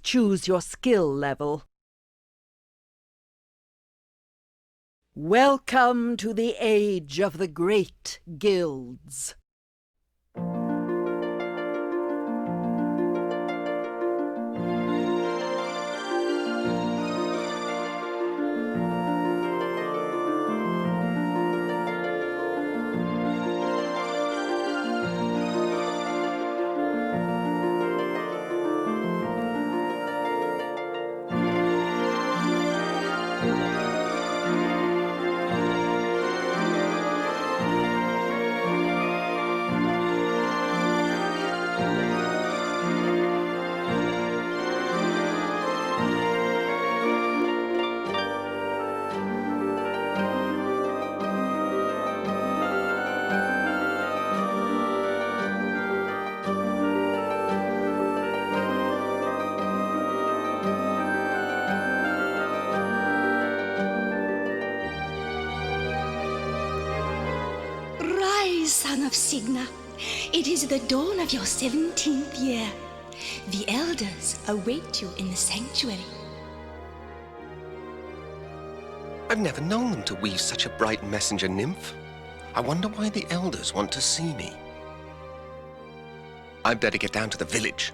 choose your skill level. Welcome to the age of the great guilds. Son of Signa, it is the dawn of your 17th year. The elders await you in the sanctuary. I've never known them to weave such a bright messenger nymph. I wonder why the elders want to see me. I'd better get down to the village.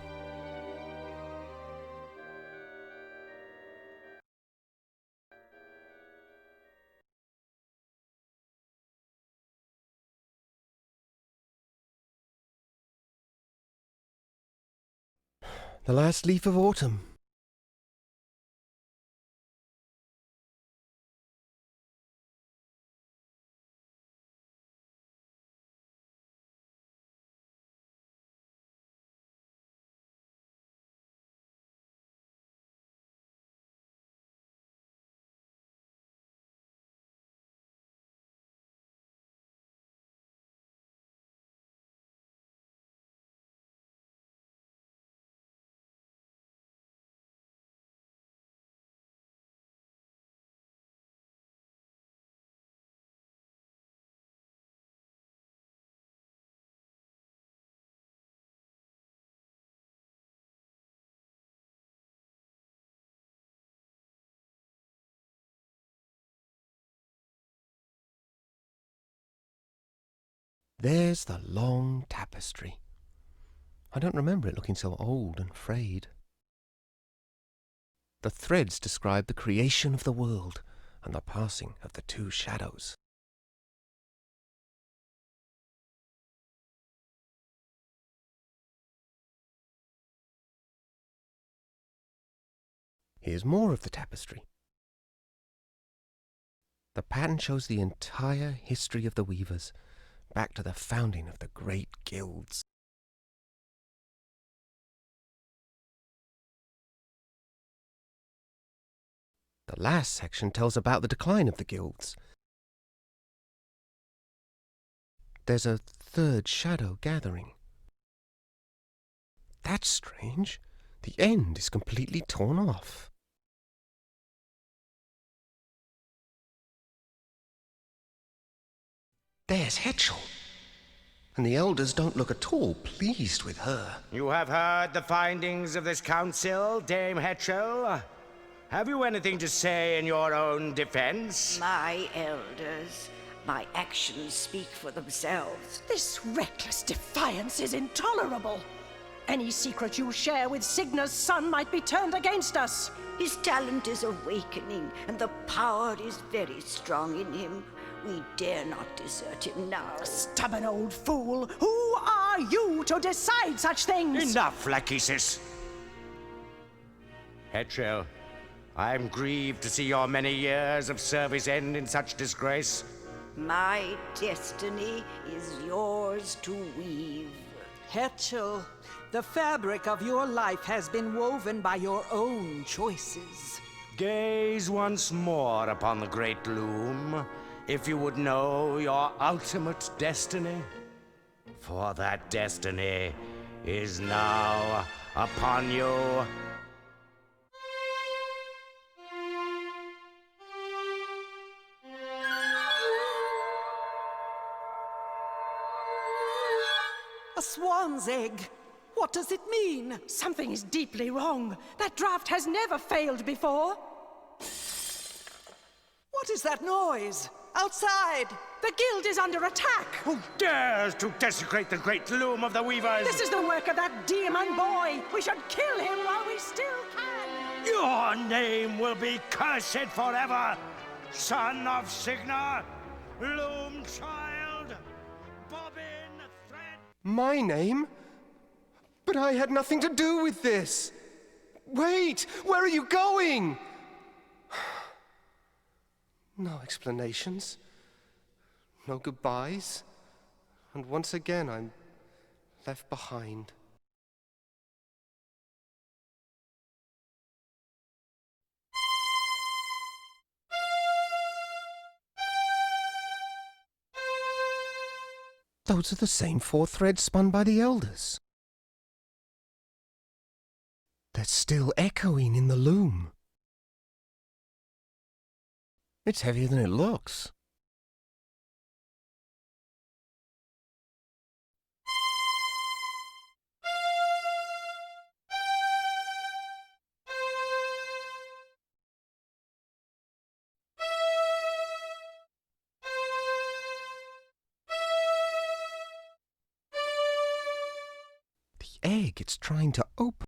The last leaf of autumn. There's the long tapestry. I don't remember it looking so old and frayed. The threads describe the creation of the world and the passing of the two shadows. Here's more of the tapestry. The pattern shows the entire history of the weavers, back to the founding of the great guilds. The last section tells about the decline of the guilds. There's a third shadow gathering. That's strange. The end is completely torn off. There's Hetchel. And the elders don't look at all pleased with her. You have heard the findings of this council, Dame Hetchel. Have you anything to say in your own defense? My elders, my actions speak for themselves. This reckless defiance is intolerable. Any secret you share with Signa's son might be turned against us. His talent is awakening, and the power is very strong in him. We dare not desert him now. Stubborn old fool! Who are you to decide such things? Enough, Lachesis. Hetchel, I am grieved to see your many years of service end in such disgrace. My destiny is yours to weave. Hetchel, the fabric of your life has been woven by your own choices. Gaze once more upon the great Loom, if you would know your ultimate destiny. For that destiny is now upon you. A swan's egg. What does it mean? Something is deeply wrong. That draft has never failed before. What is that noise? Outside! The guild is under attack. Who dares to desecrate the great loom of the weavers? This is the work of that demon boy. We should kill him while we still can. Your name will be cursed forever, son of Signa, loom child, bobbin thread. My name? But I had nothing to do with this. Wait, where are you going? No explanations. No goodbyes. And once again, I'm left behind. Those are the same 4 threads spun by the elders. They're still echoing in the loom. It's heavier than it looks. The egg it's trying to open.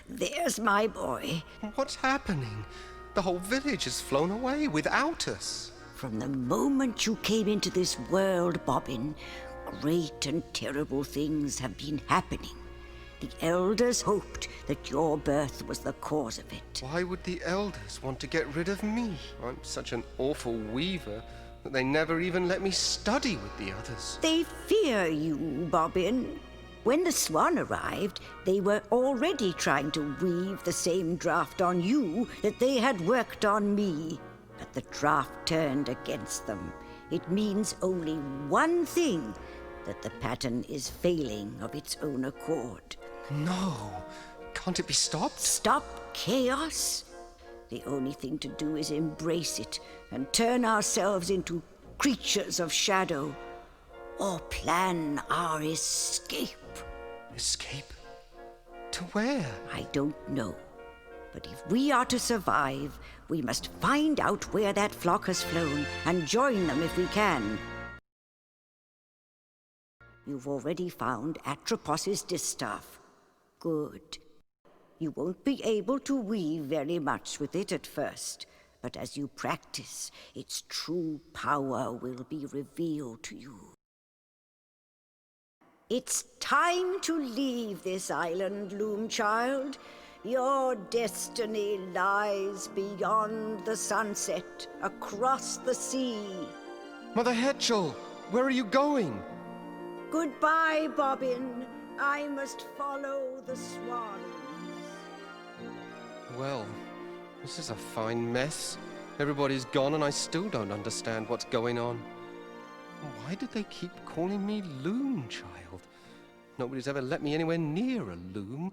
There's my boy. What's happening? The whole village has flown away without us. From the moment you came into this world, Bobbin, great and terrible things have been happening. The elders hoped that your birth was the cause of it. Why would the elders want to get rid of me? I'm such an awful weaver that they never even let me study with the others. They fear you, Bobbin. When the swan arrived, they were already trying to weave the same draft on you that they had worked on me. But the draft turned against them. It means only one thing, that the pattern is failing of its own accord. No, can't it be stopped? Stop chaos? The only thing to do is embrace it and turn ourselves into creatures of shadow, or plan our escape. Escape? To where? I don't know. But if we are to survive, we must find out where that flock has flown and join them if we can. You've already found Atropos's distaff. Good. You won't be able to weave very much with it at first, but as you practice, its true power will be revealed to you. It's time to leave this island, Loom Child. Your destiny lies beyond the sunset, across the sea. Mother Hetchel, where are you going? Goodbye, Bobbin. I must follow the swans. Well, this is a fine mess. Everybody's gone and I still don't understand what's going on. Why did they keep calling me Loom Child? Nobody's ever let me anywhere near a loom.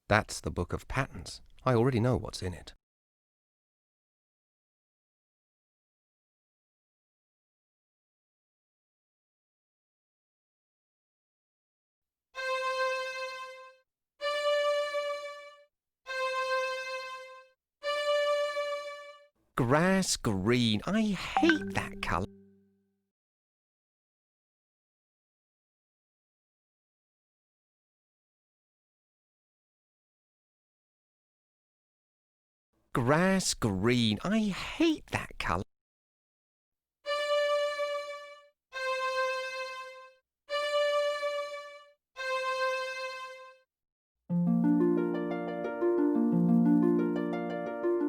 That's the book of patterns. I already know what's in it. Grass green. I hate that colour. Grass green. I hate that colour.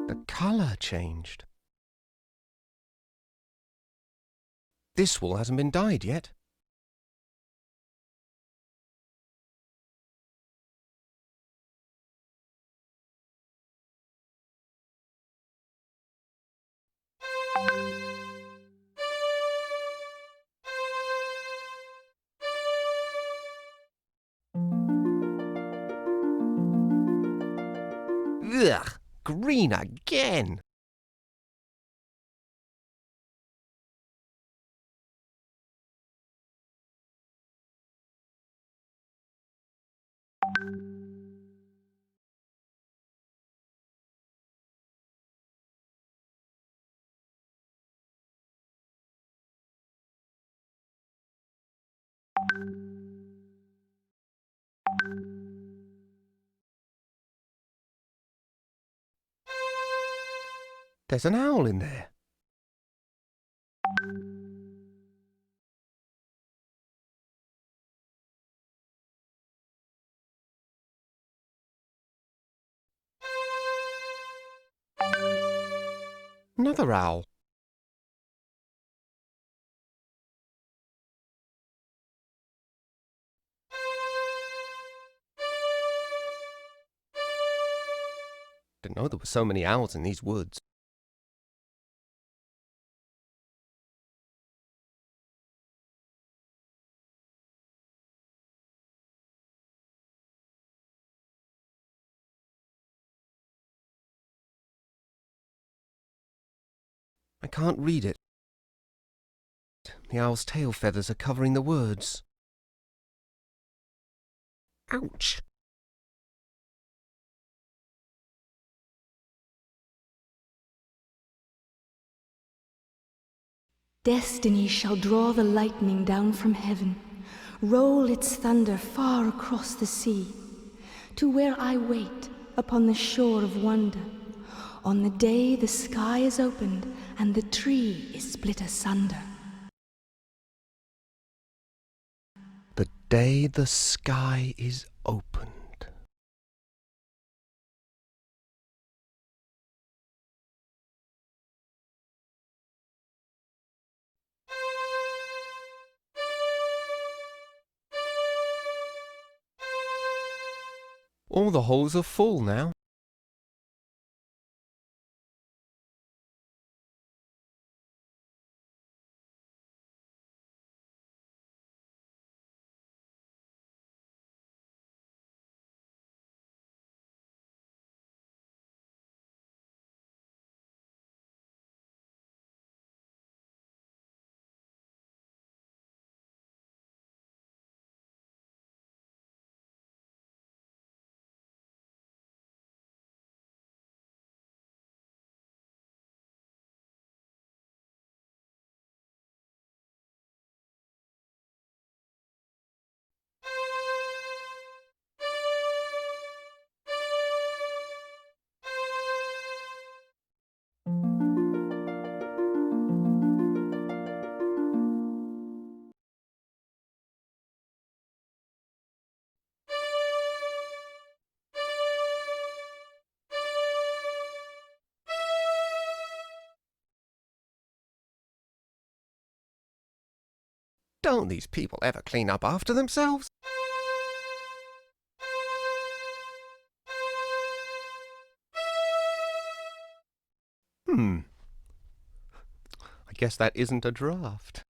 The colour changed. This wall hasn't been dyed yet. Ugh! Green again! There's an owl in there. Another owl. Didn't know there were so many owls in these woods. I can't read it. The owl's tail feathers are covering the words. Ouch! Destiny shall draw the lightning down from heaven, roll its thunder far across the sea, to where I wait upon the shore of wonder, on the day the sky is opened and the tree is split asunder. The day the sky is opened. All the holes are full now. Don't these people ever clean up after themselves? I guess that isn't a draft.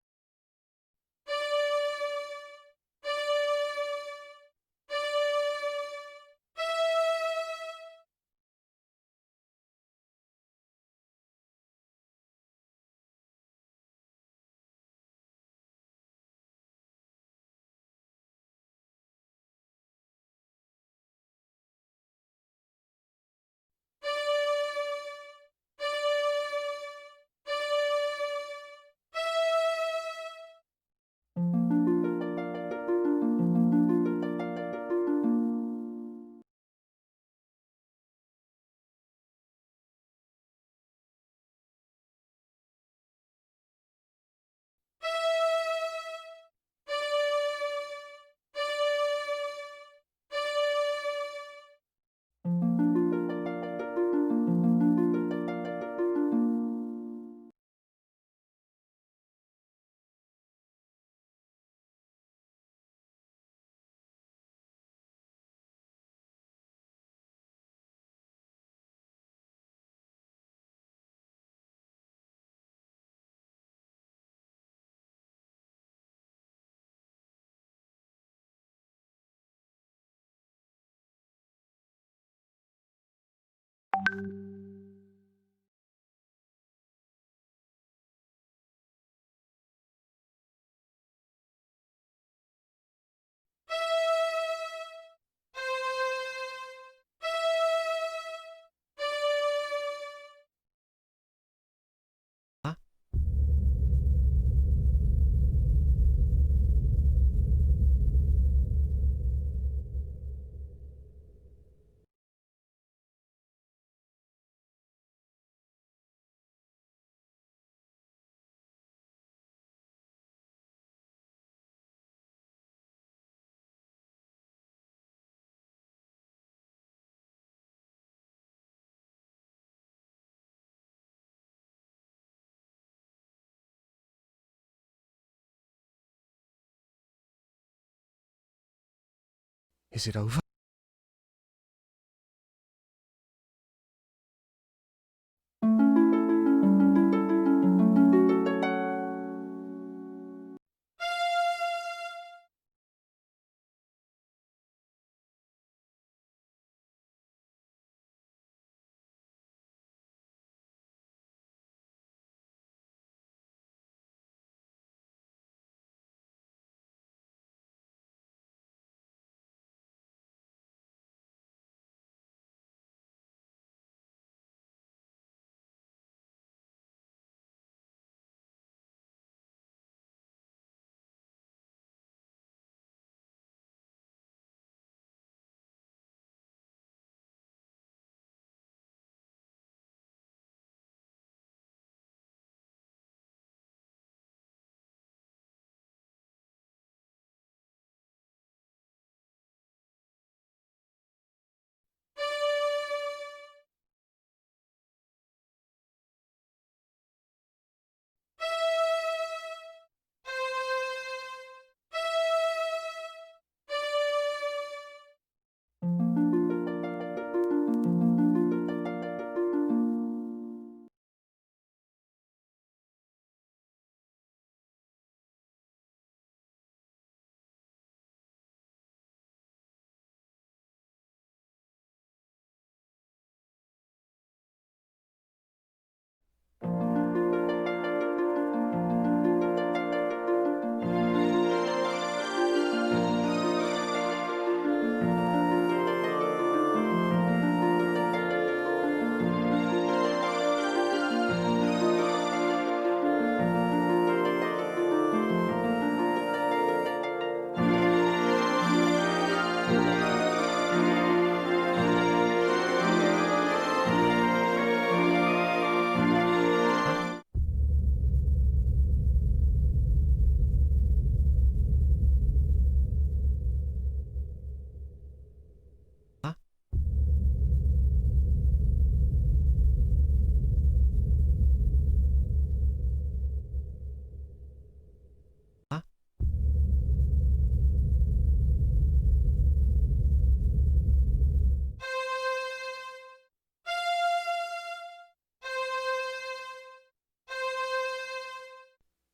Is it over?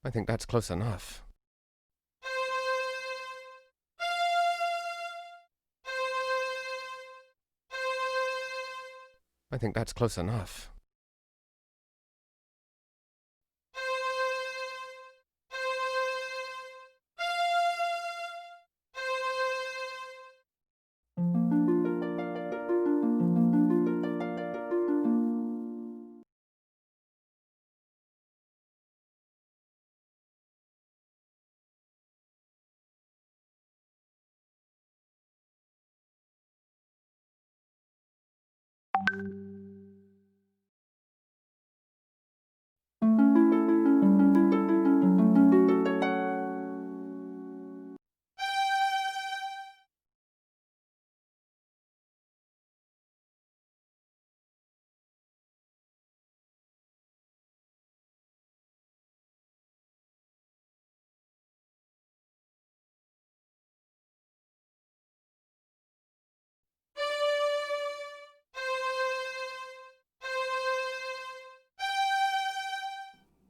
I think that's close enough. I think that's close enough.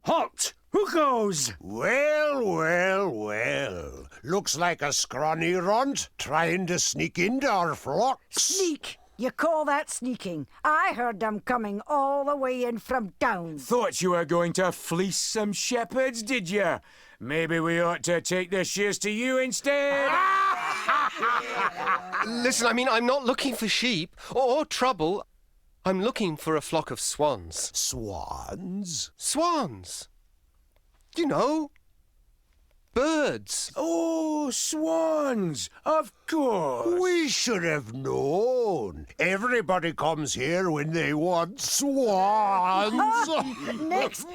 Halt! Who goes? Well, well, well. Looks like a scrawny runt trying to sneak into our flocks. Sneak! You call that sneaking? I heard them coming all the way in from town. Thought you were going to fleece some shepherds, did you? Maybe we ought to take the shears to you instead. Listen, I mean, I'm not looking for sheep or trouble. I'm looking for a flock of swans. Swans? Swans! You know, birds. Oh, swans! Of course. We should have known. Everybody comes here when they want swans.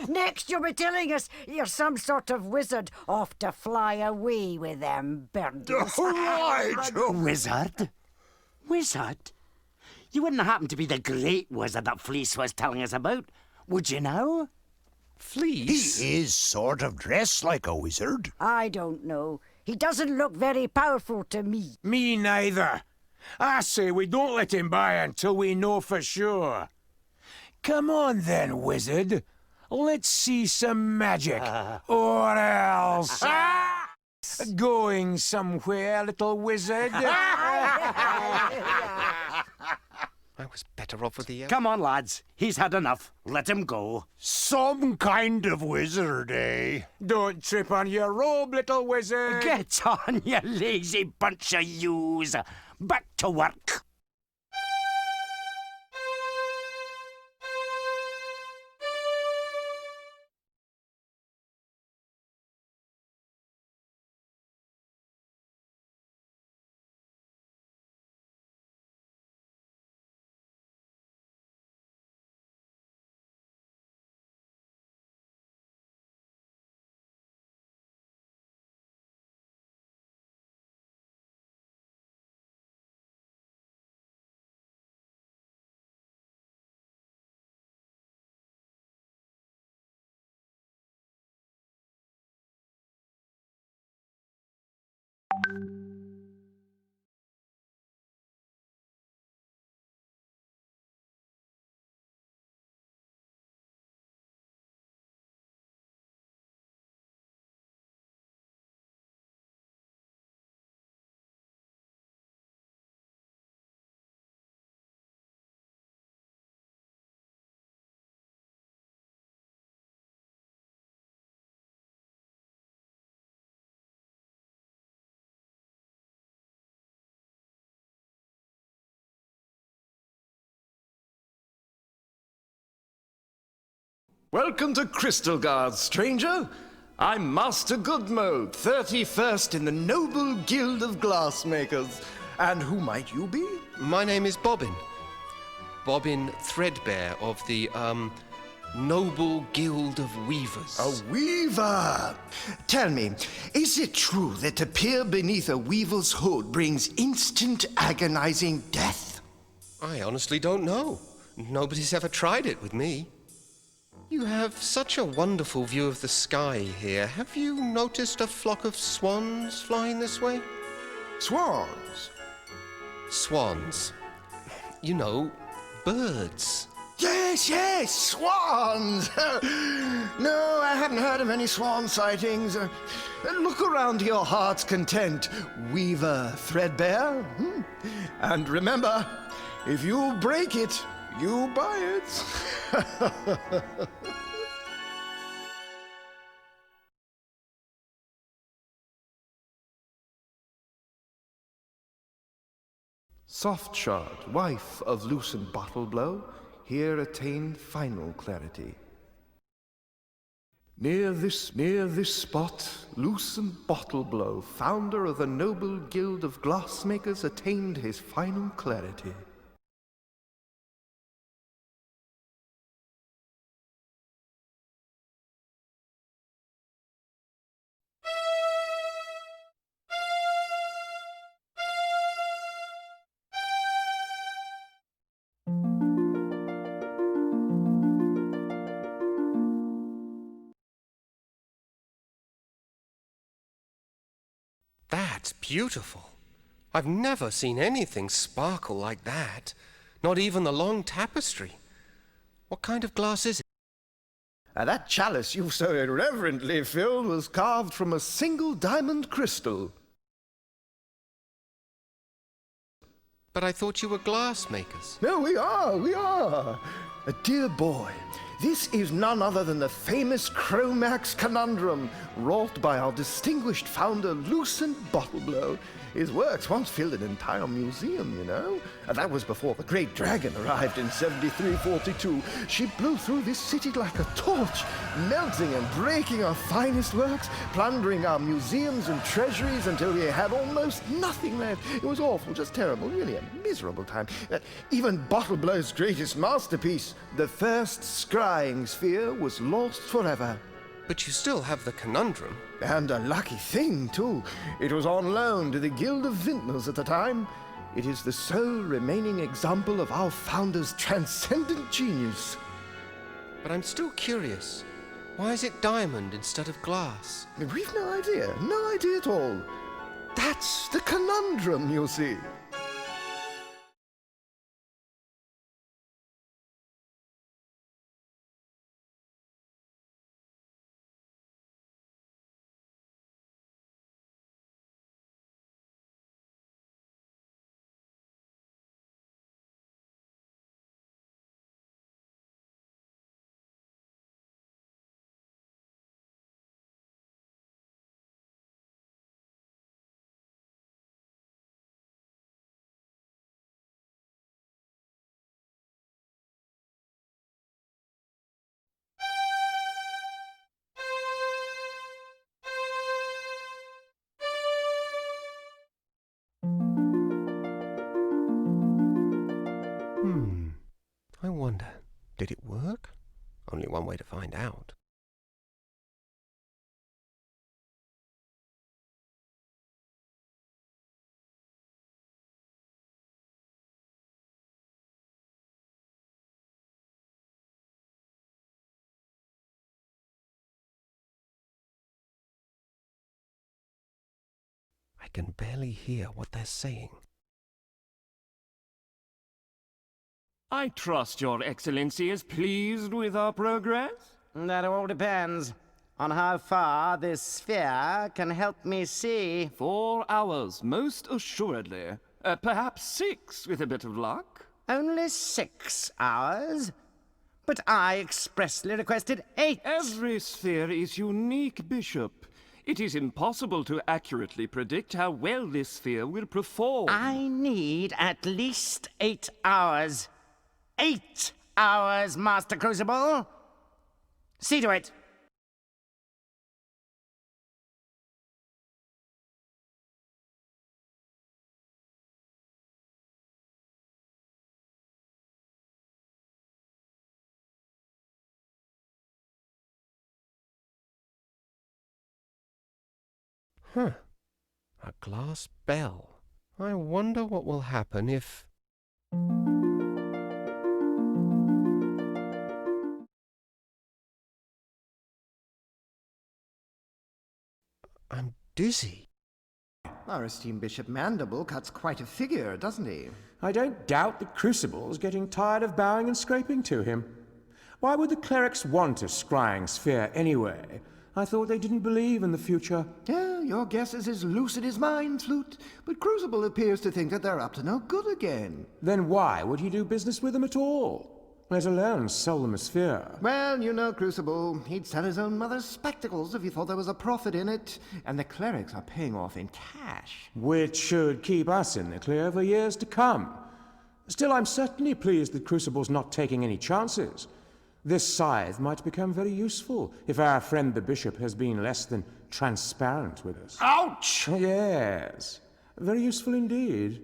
Next you'll be telling us you're some sort of wizard off to fly away with them birdies. Right. Wizard? Wizard? You wouldn't happen to be the great wizard that Fleece was telling us about, would you now? Fleece? He is sort of dressed like a wizard. I don't know. He doesn't look very powerful to me. Me neither. I say we don't let him by until we know for sure. Come on then, wizard. Let's see some magic. Or else... Going somewhere, little wizard? I was better off with the... Come on, lads. He's had enough. Let him go. Some kind of wizard, eh? Don't trip on your robe, little wizard. Get on, you lazy bunch of yous. Back to work. Welcome to Crystal Guard, stranger. I'm Master Goodmo, 31st in the Noble Guild of Glassmakers. And who might you be? My name is Bobbin. Bobbin Threadbare of the, Noble Guild of Weavers. A weaver! Tell me, is it true that to peer beneath a weaver's hood brings instant agonizing death? I honestly don't know. Nobody's ever tried it with me. You have such a wonderful view of the sky here. Have you noticed a flock of swans flying this way? Swans? Swans. You know, birds. Yes, swans! No, I haven't heard of any swan sightings. Look around to your heart's content, Weaver Threadbare. And remember, if you break it, you buy it. Softshod, wife of Lucent Bottleblow, here attained final clarity. Near this spot, Lucent Bottleblow, founder of the Noble Guild of Glassmakers, attained his final clarity. That's beautiful. I've never seen anything sparkle like that. Not even the long tapestry. What kind of glass is it? That chalice you've so irreverently filled was carved from a single diamond crystal. But I thought you were glass makers. No, we are. Dear boy, this is none other than the famous Chromax conundrum, wrought by our distinguished founder, Lucent Bottleblow. His works once filled an entire museum, you know. And that was before the Great Dragon arrived in 7342. She blew through this city like a torch, melting and breaking our finest works, plundering our museums and treasuries until we had almost nothing left. It was awful, just terrible, really a miserable time. Even Bottleblow's greatest masterpiece, the first scrying sphere, was lost forever. But you still have the conundrum. And a lucky thing, too. It was on loan to the Guild of Vintners at the time. It is the sole remaining example of our founder's transcendent genius. But I'm still curious. Why is it diamond instead of glass? We've no idea at all. That's the conundrum, you see. I wonder, did it work? Only one way to find out. I can barely hear what they're saying. I trust Your Excellency is pleased with our progress? That all depends on how far this sphere can help me see. 4 hours, most assuredly. Perhaps 6, with a bit of luck. Only 6 hours? But I expressly requested 8. Every sphere is unique, Bishop. It is impossible to accurately predict how well this sphere will perform. I need at least 8 hours. 8 hours, Master Crucible. See to it. Huh. A glass bell. I wonder what will happen if... I'm dizzy. Our esteemed Bishop Mandible cuts quite a figure, doesn't he? I don't doubt the Crucible's getting tired of bowing and scraping to him. Why would the clerics want a scrying sphere anyway? I thought they didn't believe in the future. Yeah, your guess is as lucid as mine, Flute. But Crucible appears to think that they're up to no good again. Then why would he do business with them at all? Let alone sell them a sphere. Well, you know, Crucible, he'd sell his own mother's spectacles if he thought there was a profit in it. And the clerics are paying off in cash. Which should keep us in the clear for years to come. Still, I'm certainly pleased that Crucible's not taking any chances. This scythe might become very useful if our friend the bishop has been less than transparent with us. Ouch! Yes, very useful indeed.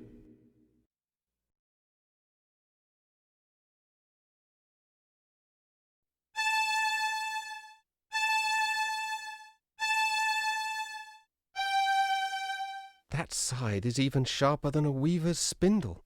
That side is even sharper than a weaver's spindle.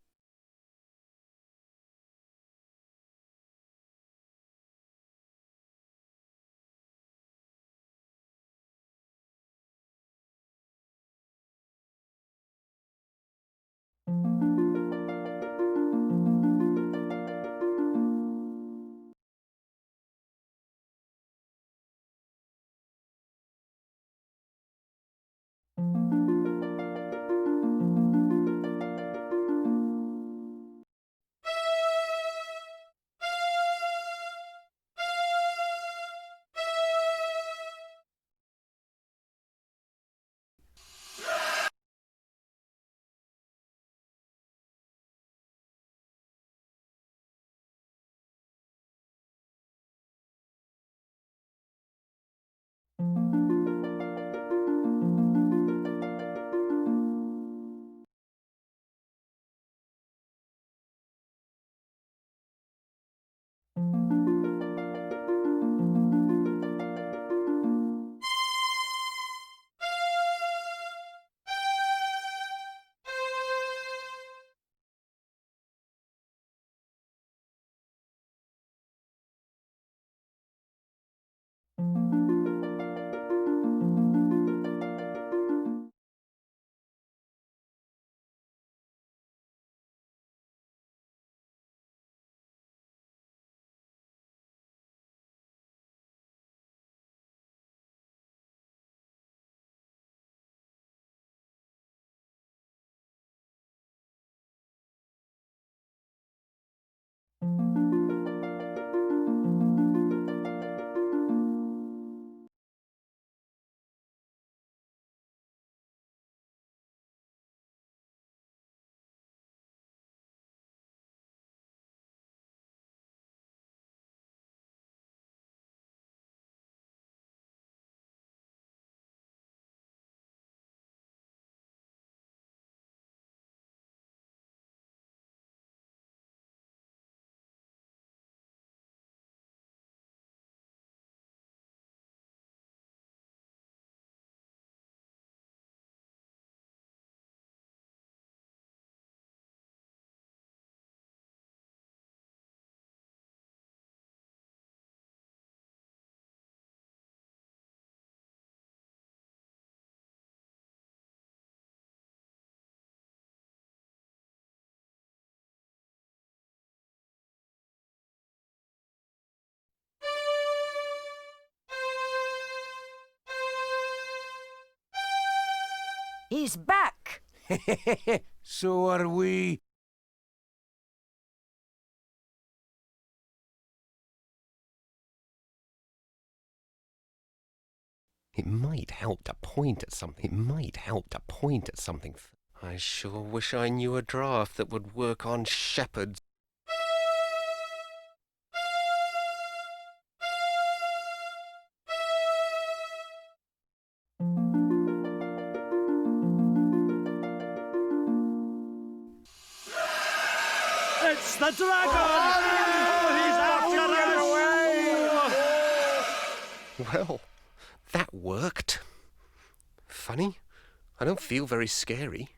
He's back! So are we. It might help to point at something. It might help to point at something. I sure wish I knew a draft that would work on shepherds. It's the dragon! He's after us! Well, that worked. Funny, I don't feel very scary.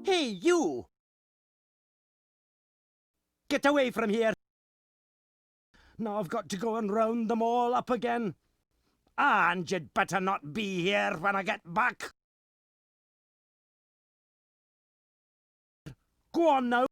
Hey, you! Get away from here! Now I've got to go and round them all up again. And you'd better not be here when I get back. Go on now.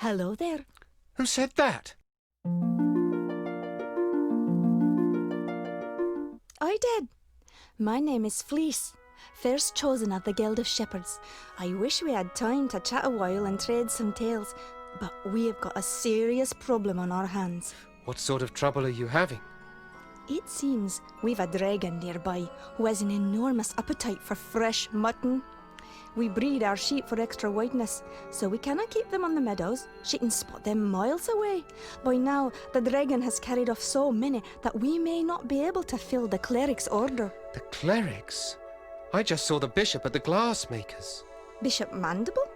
Hello there. Who said that? I did. My name is Fleece, first chosen of the Guild of Shepherds. I wish we had time to chat a while and trade some tales, But we have got a serious problem on our hands. What sort of trouble are you having? It seems we've a dragon nearby who has an enormous appetite for fresh mutton. We breed our sheep for extra whiteness, so we cannot keep them on the meadows. She can spot them miles away. By now, the dragon has carried off so many that we may not be able to fill the cleric's order. The clerics? I just saw the bishop at the glassmakers. Bishop Mandible?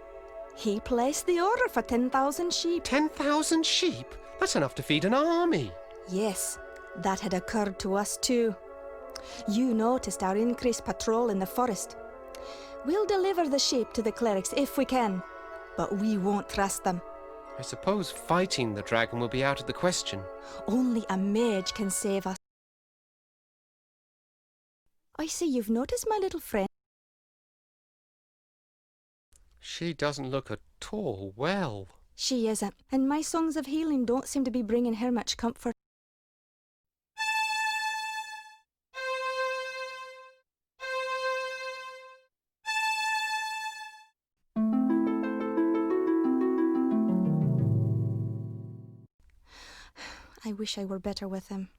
He placed the order for 10,000 sheep. 10,000 sheep? That's enough to feed an army. Yes, that had occurred to us too. You noticed our increased patrol in the forest. We'll deliver the sheep to the clerics if we can, but we won't trust them. I suppose fighting the dragon will be out of the question. Only a mage can save us. I see you've noticed my little friend. She doesn't look at all well. She isn't, and my songs of healing don't seem to be bringing her much comfort. I wish I were better with him.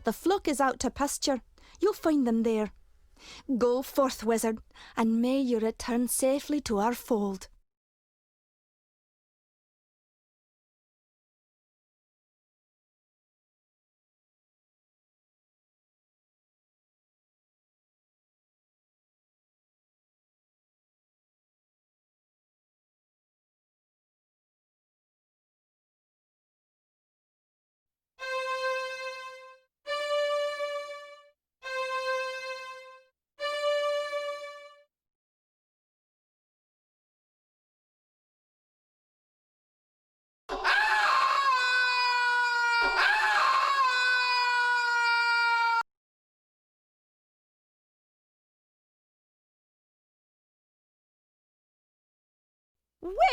The flock is out to pasture. You'll find them there. Go forth, wizard, and may you return safely to our fold.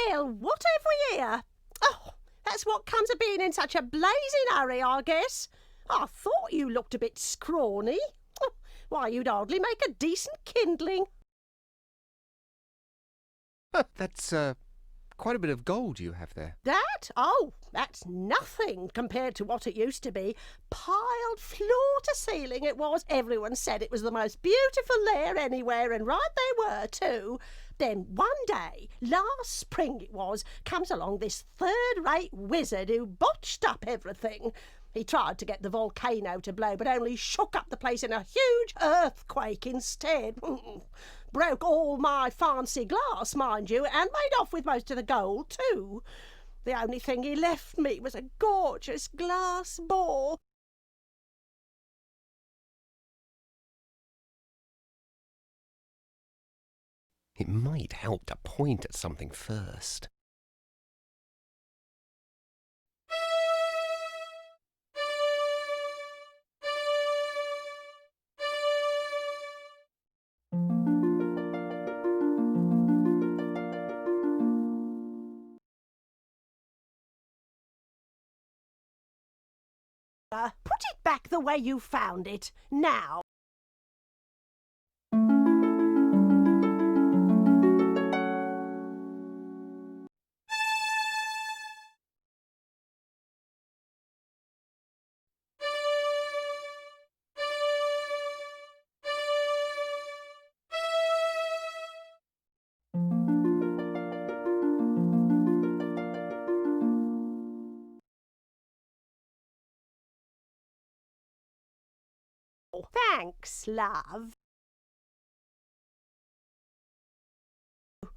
Well, what have we here? Oh, that's what comes of being in such a blazing hurry, I guess. I thought you looked a bit scrawny. Oh, why, you'd hardly make a decent kindling. That's, quite a bit of gold you have there. That? Oh, that's nothing compared to what it used to be. Piled floor to ceiling it was. Everyone said it was the most beautiful lair anywhere, and right they were, too. Then one day, last spring it was, comes along this third-rate wizard who botched up everything. He tried to get the volcano to blow, but only shook up the place in a huge earthquake instead. Broke all my fancy glass, mind you, and made off with most of the gold, too. The only thing he left me was a gorgeous glass ball. It might help to point at something first. Put it back the way you found it, now. Thanks, love.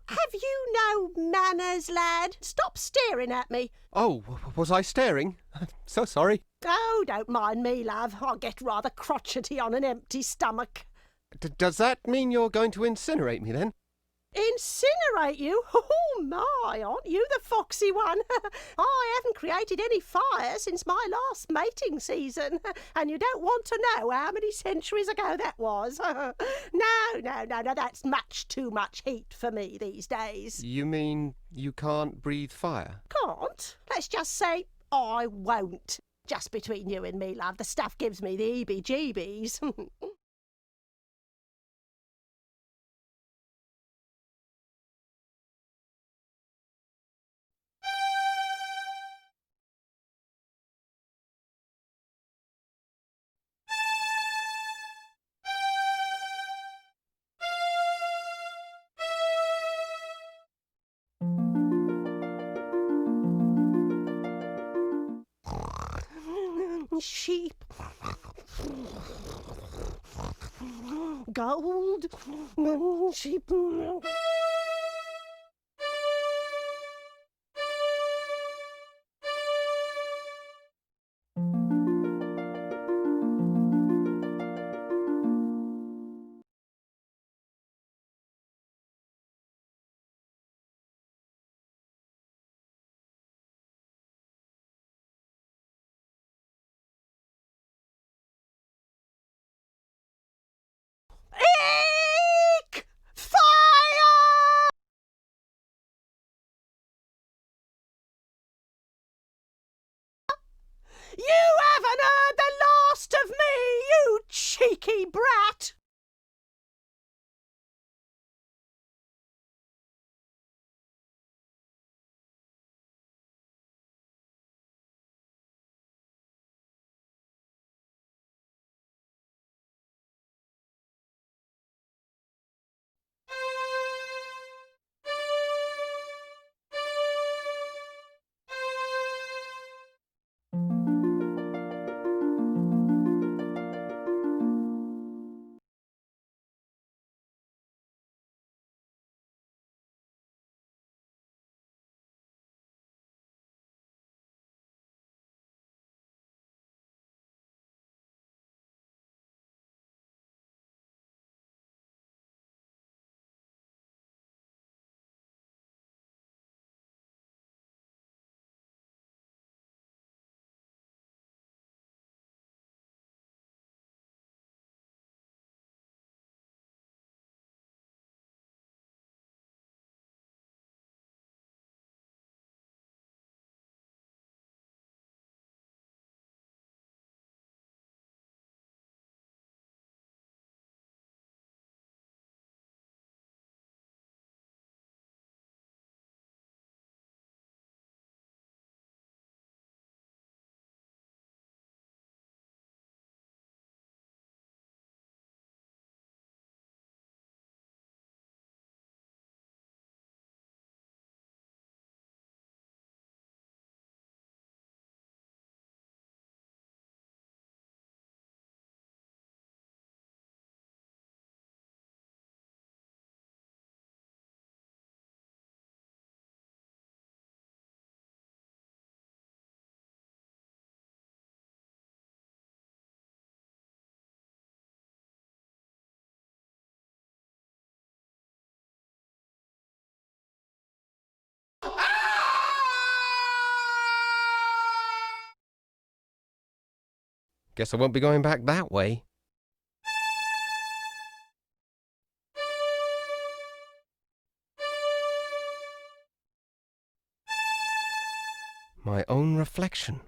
Have you no manners, lad? Stop staring at me. Oh, was I staring? So sorry. Oh, don't mind me, love. I get rather crotchety on an empty stomach. Does that mean you're going to incinerate me, then? Incinerate you? Oh my, aren't you the foxy one? I haven't created any fire since my last mating season, and you don't want to know how many centuries ago that was. No, that's much too much heat for me these days. You mean you can't breathe fire? Can't? Let's just say I won't. Just between you and me, love, the stuff gives me the heebie-jeebies. Sheep. Gold. Sheep. Eek! Fire! You haven't heard the last of me, you cheeky brat! Guess I won't be going back that way. My own reflection.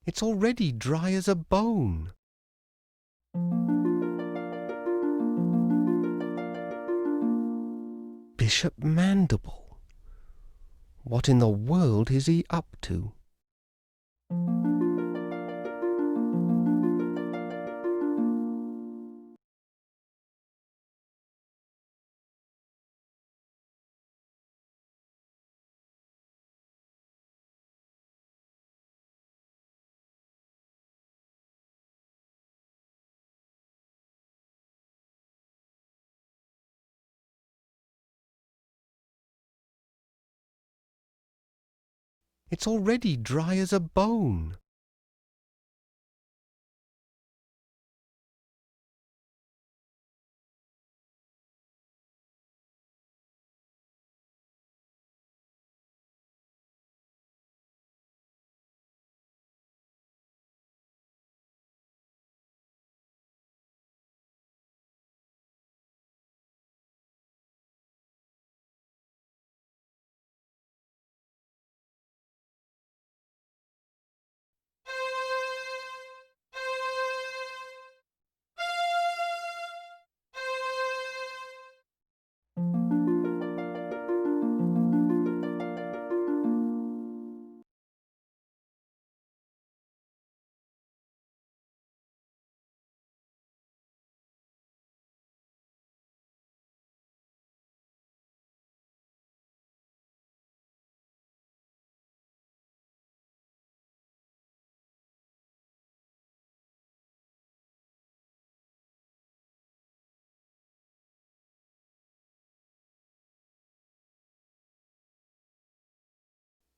It's already dry as a bone. Bishop Mandible. What in the world is he up to? It's already dry as a bone.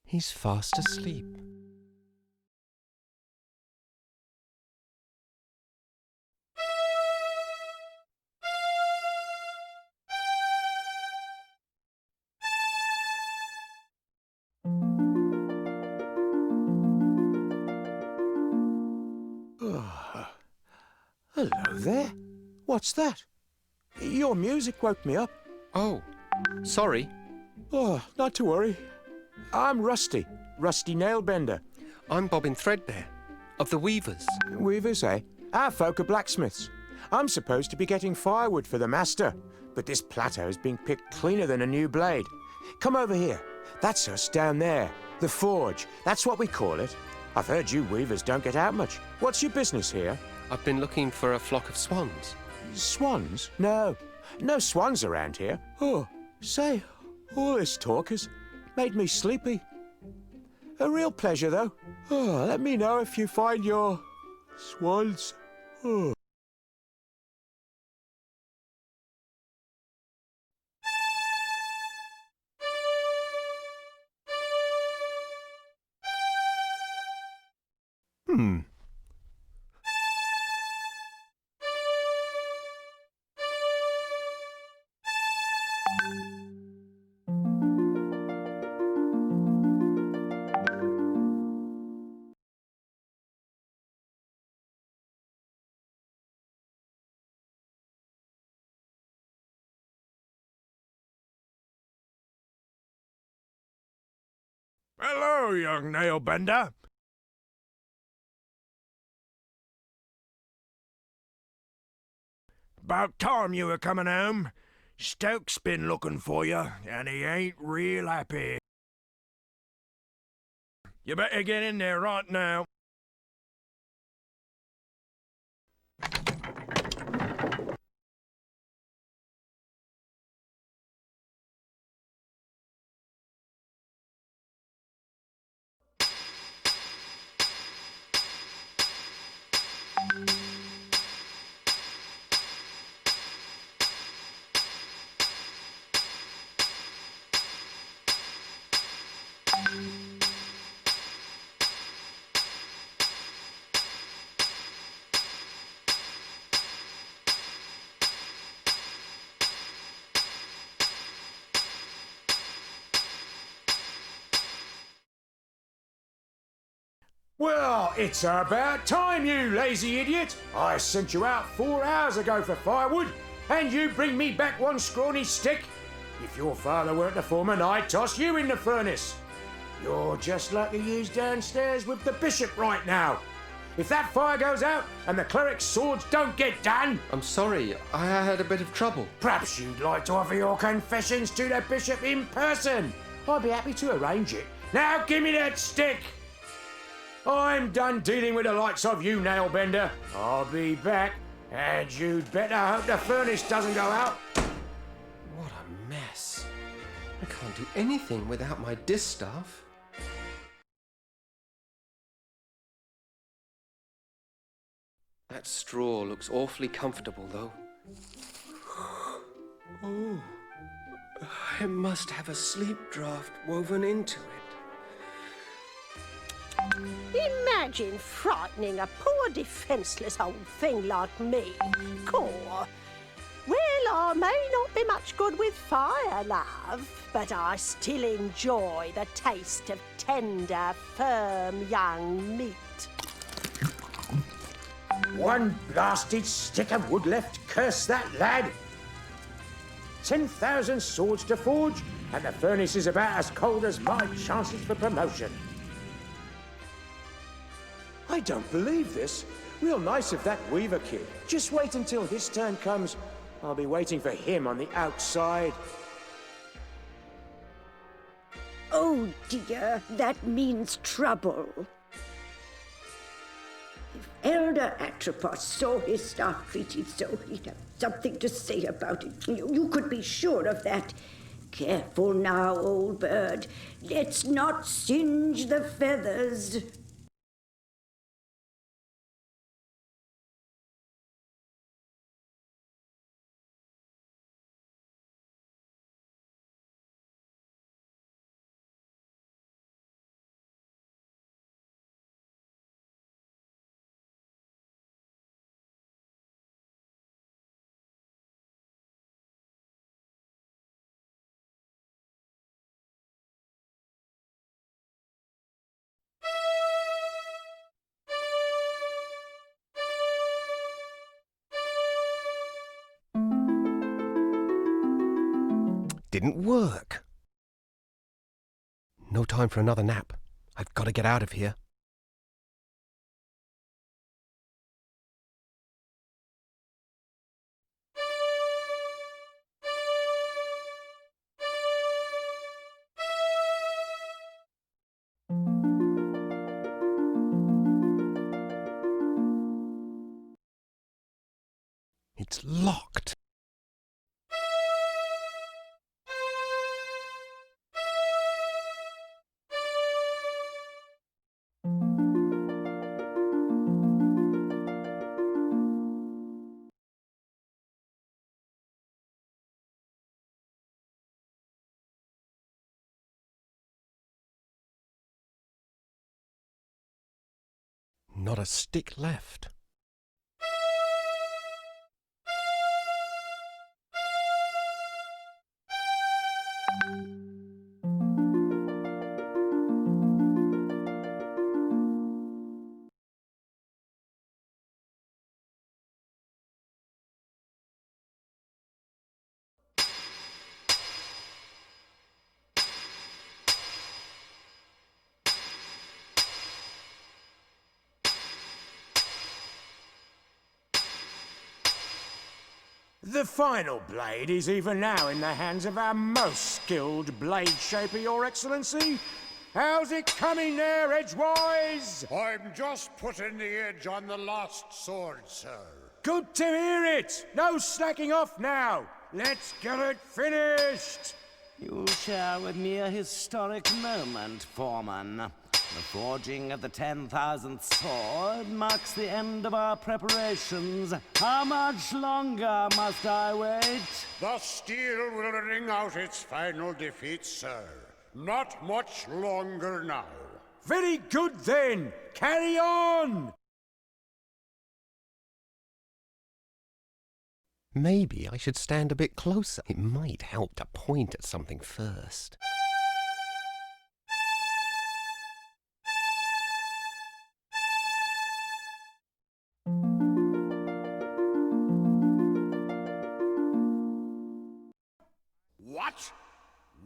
He's fast asleep. Hello there. What's that? Your music woke me up. Oh, sorry. Oh, not to worry. I'm Rusty Nailbender. I'm Bobbin Threadbare, of the Weavers. Weavers, eh? Our folk are blacksmiths. I'm supposed to be getting firewood for the master, but this plateau's being picked cleaner than a new blade. Come over here. That's us down there. The forge. That's what we call it. I've heard you weavers don't get out much. What's your business here? I've been looking for a flock of swans. Swans? No. No swans around here. Oh, say, all this talk has made me sleepy. A real pleasure, though. Oh, let me know if you find your swans. Oh. Hello, young nailbender. About time you were coming home. Stoke's been looking for you, and he ain't real happy. You better get in there right now. Well, it's about time, you lazy idiot. I sent you out 4 hours ago for firewood, and you bring me back one scrawny stick. If your father weren't the foreman, I'd toss you in the furnace. You're just like the ewes downstairs with the bishop right now. If that fire goes out and the cleric's swords don't get done... I'm sorry, I had a bit of trouble. Perhaps you'd like to offer your confessions to the bishop in person. I'd be happy to arrange it. Now give me that stick! I'm done dealing with the likes of you, Nailbender. I'll be back, and you'd better hope the furnace doesn't go out. What a mess. I can't do anything without my distaff. That straw looks awfully comfortable, though. Oh, it must have a sleep draft woven into it. Imagine frightening a poor defenceless old thing like me. Caw. Well, I may not be much good with fire, love, but I still enjoy the taste of tender, firm young meat. One blasted stick of wood left, curse that lad! 10,000 swords to forge, and the furnace is about as cold as my chances for promotion. I don't believe this. Real nice of that Weaver kid. Just wait until his turn comes. I'll be waiting for him on the outside. Oh dear, that means trouble. If Elder Atropos saw his staff treated so, he'd have something to say about it. You could be sure of that. Careful now, old bird. Let's not singe the feathers. Didn't work. No time for another nap. I've got to get out of here. It's locked. Not a stick left. The final blade is even now in the hands of our most skilled blade shaper, Your Excellency. How's it coming there, Edgewise? I'm just putting the edge on the last sword, sir. Good to hear it. No slacking off now. Let's get it finished. You'll share with me a historic moment, Foreman. The forging of the 10,000th sword marks the end of our preparations. How much longer must I wait? The steel will ring out its final defeat, sir. Not much longer now. Very good then. Carry on. Maybe I should stand a bit closer. It might help to point at something first. What?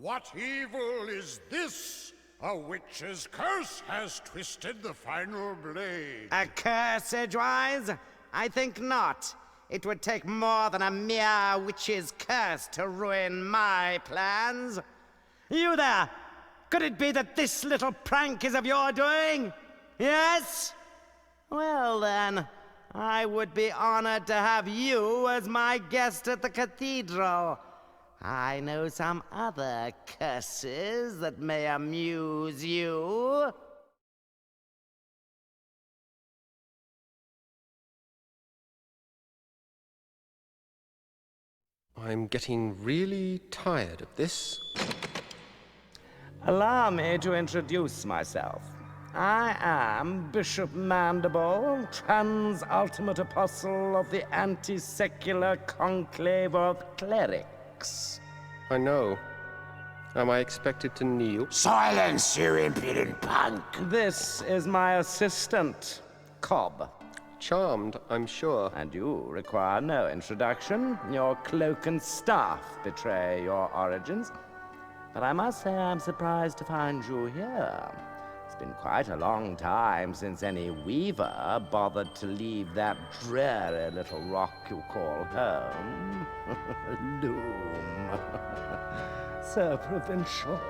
What evil is this? A witch's curse has twisted the final blade. A curse, Edgewise? I think not. It would take more than a mere witch's curse to ruin my plans. You there, Could it be that this little prank is of your doing? Yes? Well then, I would be honored to have you as my guest at the cathedral. I know some other curses that may amuse you. I'm getting really tired of this. Allow me to introduce myself. I am Bishop Mandible, trans-ultimate apostle of the anti-secular conclave of clerics. I know. Am I expected to kneel? Silence, you impudent punk! This is my assistant, Cobb. Charmed, I'm sure. And you require no introduction. Your cloak and staff betray your origins. But I must say I'm surprised to find you here. It's been quite a long time since any weaver bothered to leave that dreary little rock you call home. Loom. So provincial.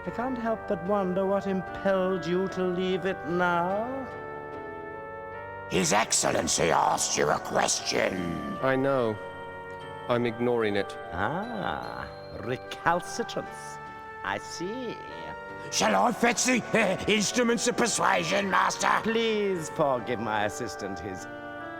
I can't help but wonder what impelled you to leave it now. His Excellency asked you a question. I know. I'm ignoring it. Ah, recalcitrance. I see. Shall I fetch the instruments of persuasion, Master? Please forgive my assistant his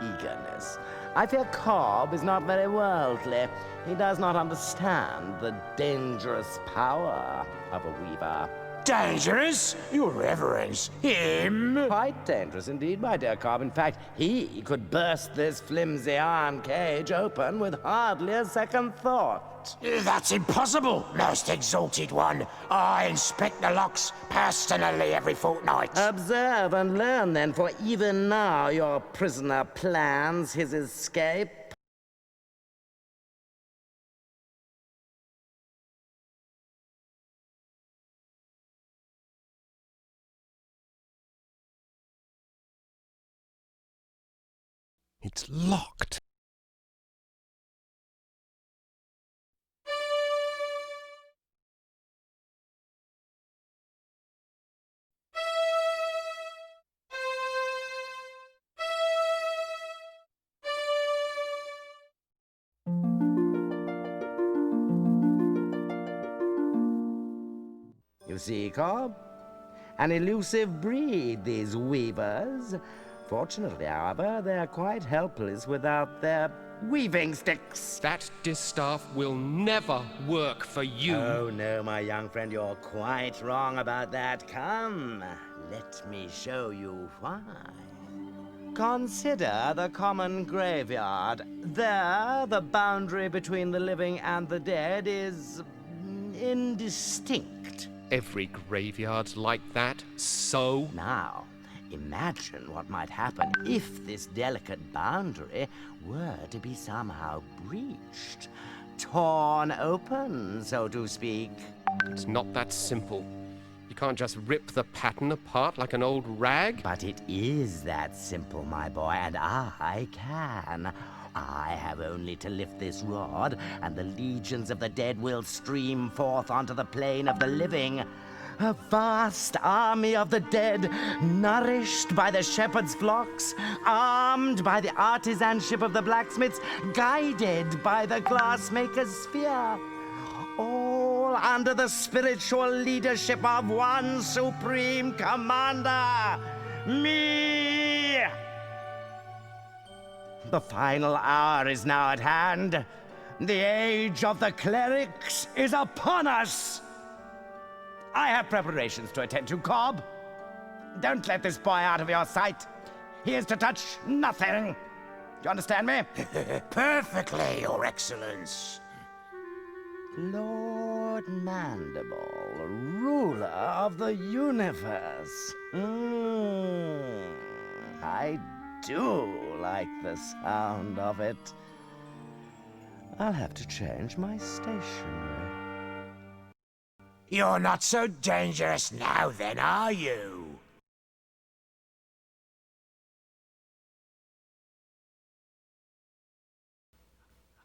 eagerness. I fear Cobb is not very worldly. He does not understand the dangerous power of a weaver. Dangerous? Your Reverence, him? Quite dangerous indeed, my dear Cobb. In fact, he could burst this flimsy iron cage open with hardly a second thought. That's impossible, most exalted one. I inspect the locks personally every fortnight. Observe and learn then, for even now your prisoner plans his escape. It's locked. You see, Cobb? An elusive breed, these weavers. Fortunately, however, they're quite helpless without their weaving sticks. That distaff will never work for you. Oh, no, my young friend, you're quite wrong about that. Come, let me show you why. Consider the common graveyard. There, the boundary between the living and the dead is indistinct. Every graveyard's like that, so? Now, imagine what might happen if this delicate boundary were to be somehow breached. Torn open, so to speak. It's not that simple. You can't just rip the pattern apart like an old rag. But it is that simple, my boy, and I can. I have only to lift this rod, and the legions of the dead will stream forth onto the plane of the living. A vast army of the dead, nourished by the shepherd's flocks, armed by the artisanship of the blacksmiths, guided by the glassmaker's spear. All under the spiritual leadership of one supreme commander, me! The final hour is now at hand. The age of the clerics is upon us. I have preparations to attend to, Cobb. Don't let this boy out of your sight. He is to touch nothing. Do you understand me? Perfectly, Your Excellence. Lord Mandible, ruler of the universe. I do like the sound of it. I'll have to change my stationery. You're not so dangerous now then, are you?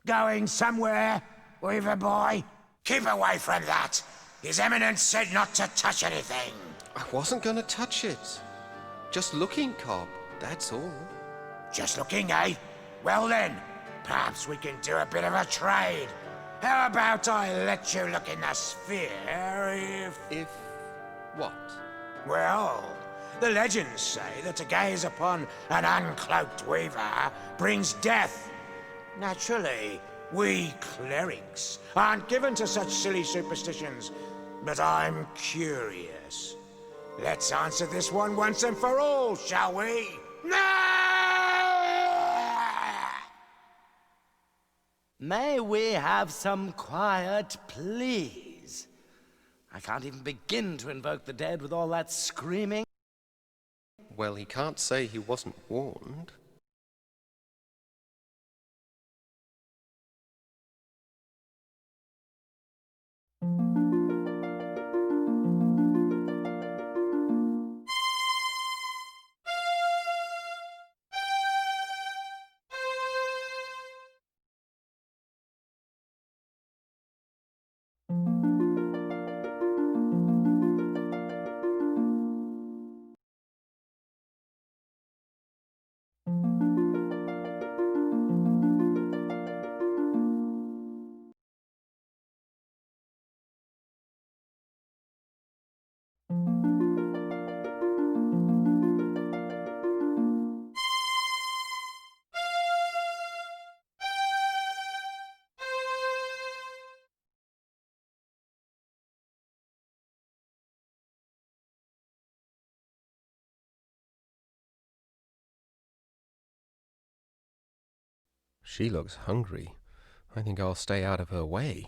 Going somewhere, weaver boy? Keep away from that. His Eminence said not to touch anything. I wasn't going to touch it. Just looking, Cobb, that's all. Just looking, eh? Well then, perhaps we can do a bit of a trade. How about I let you look in the sphere if... If... what? Well, the legends say that to gaze upon an uncloaked weaver brings death. Naturally, we clerics aren't given to such silly superstitions, but I'm curious. Let's answer this one once and for all, shall we? May we have some quiet, please? I can't even begin to invoke the dead with all that screaming. Well, he can't say he wasn't warned. She looks hungry. I think I'll stay out of her way.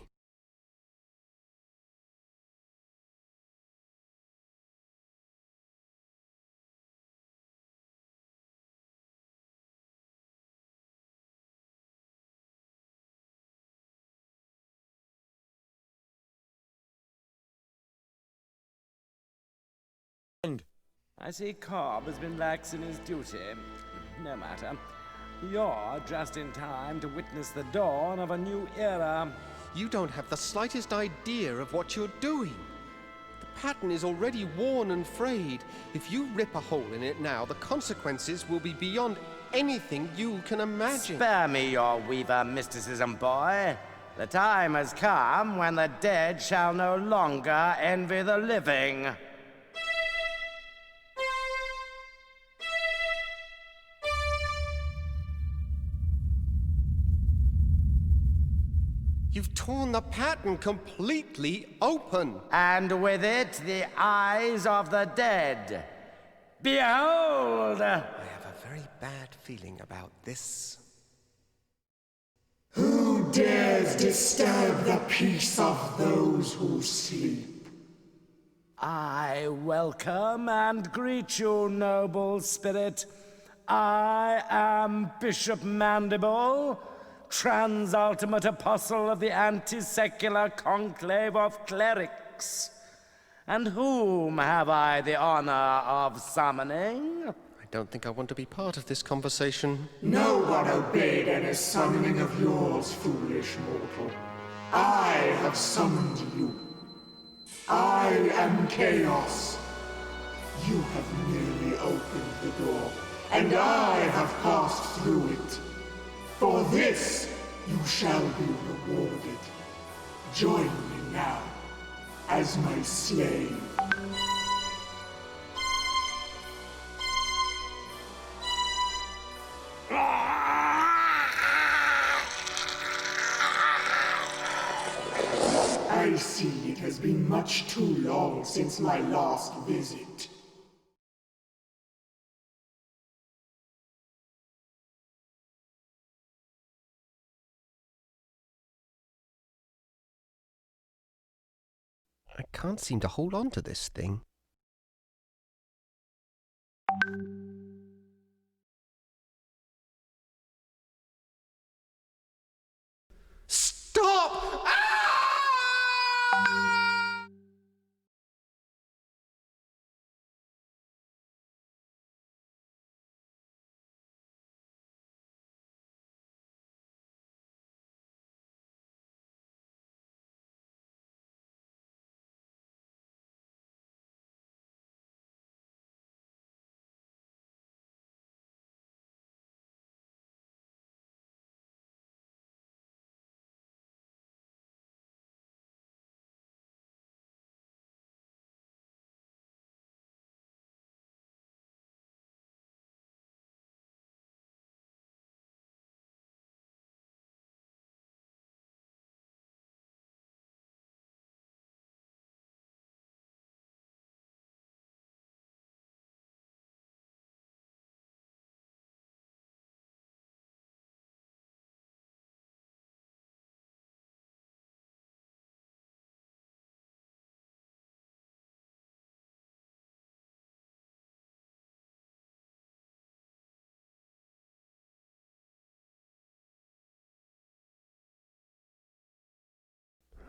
I see Cobb has been lax in his duty. No matter. You're just in time to witness the dawn of a new era. You don't have the slightest idea of what you're doing. The pattern is already worn and frayed. If you rip a hole in it now, the consequences will be beyond anything you can imagine. Spare me your weaver mysticism, boy. The time has come when the dead shall no longer envy the living. You've torn the pattern completely open. And with it, the eyes of the dead. Behold! I have a very bad feeling about this. Who dares disturb the peace of those who sleep? I welcome and greet you, noble spirit. I am Bishop Mandible, Transultimate Apostle of the Anti-Secular Conclave of Clerics. And whom have I the honor of summoning? I don't think I want to be part of this conversation. No one obeyed any summoning of yours, foolish mortal. I have summoned you. I am Chaos. You have merely opened the door, and I have passed through it. For this, you shall be rewarded. Join me now, as my slave. I see it has been much too long since my last visit. I can't seem to hold on to this thing. Stop! Ah!